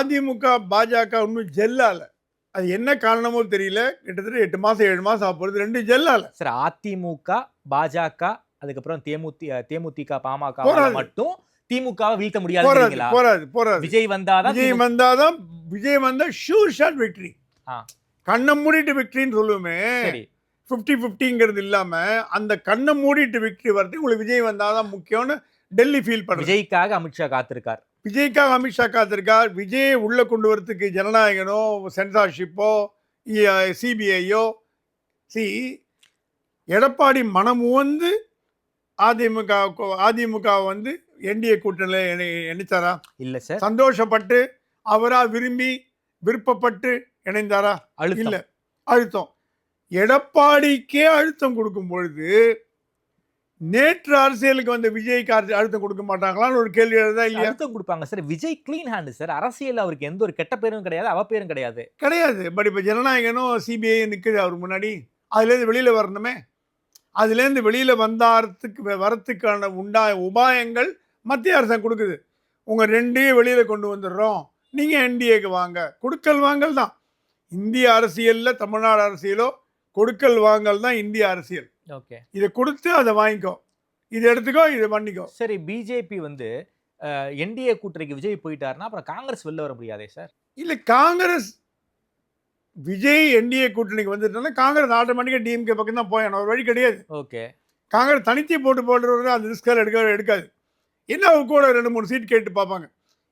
அதிமுக பாஜக இன்னும் ஜெல்லால. அது என்ன காரணமோ தெரியல. கிட்டத்தட்ட 8 மாசம் 7 மாசம் ஆக போறது. 2 ஜெல்லால. சார் அதிமுக பாஜக அதுக்கப்புறம் தேமுதிக பாமக போராது. மட்டும் திமுகவை வீழ்த்த போராது முடியாதுங்களா? போராது போராது. விஜய் வந்தாதான் விஜய் வந்தா ஷூர் ஷாட் விக்டரி. கண்ணை மூடிட்டு விக்டரின்னு சொல்லுவோமே, சரி 50-50ங்கிறது இல்லாம அந்த கண்ணை மூடிட்டு விக்டரி வரது உங்களுக்கு விஜய் வந்தாதான் முக்கியம்னு டெல்லி ஃபீல் பண்ணுது. விஜய்க்காக அமித்ஷா காத்திருக்கார். விஜய்க்காக அமித்ஷா காத்திருக்கார். விஜய் உள்ள கொண்டு வரதுக்கு ஜனநாயகனோ சென்சார்ஷிப்போ சிபிஐயோ எடப்பாடி மனம் வந்து அதிமுக வந்து என்டிஏ கூட்டணியில் இணைச்சாரா? இல்ல சார். சந்தோஷப்பட்டு அவரா விரும்பி விருப்பப்பட்டு இணைந்தாரா? இல்ல. அழுத்தம். எடப்பாடிக்கே அழுத்தம் கொடுக்கும் பொழுது நேற்று அரசியலுக்கு வந்த விஜய்க்கு அழுத்தம் கொடுக்க மாட்டாங்களான்னு ஒரு கேள்வி எழுதா இல்லையா? அழுத்தம் கொடுப்பாங்க sir. Vijay clean hand sir. அரசியல் அவருக்கு எந்த ஒரு கெட்ட பேரும் கிடையாது, அவ பேரும் கிடையாது. பட் இப்ப ஜனநாயகனும் சிபிஐ நிக்குது அவர் முன்னாடி. அதுல இருந்து வெளியில வரணுமே. அதுல இருந்து வெளியில வரத்துக்கான உபாயங்கள் மத்திய அரசாங்கம் கொடுக்குது. உங்க 2 வெளியில கொண்டு வந்துடுறோம், நீங்க என்டிஏக்கு வாங்க. கொடுக்கல் வாங்கல் தான் இந்திய அரசியல்ல. தமிழ்நாடு அரசியலோ கொடுக்கல் வாங்கல் தான் இந்திய அரசியல். ஓகே, இதை கொடுத்து அதை வாங்கிக்கோ, இதை எடுத்துக்கோ, இதை பண்ணிக்கோ. சரி, பிஜேபி வந்து என்டிஏ கூட்டணிக்கு விஜய் போயிட்டாருன்னா அப்புறம் காங்கிரஸ் வெளில வர முடியாதே சார்? இல்ல, காங்கிரஸ் விஜய் என்டிஏ கூட்டணிக்கு வந்துட்டா காங்கிரஸ் ஆட்டோமேட்டிக்கா டிஎம்கே பக்கம் தான் போயணும். ஒரு வழி கிடையாது. ஓகே, காங்கிரஸ் தனித்து போட்டு போடுறது அந்த ரிஸ்க் எடுக்காது. என்ன கூட 2-3 சீட் கேட்டு பார்ப்பாங்க.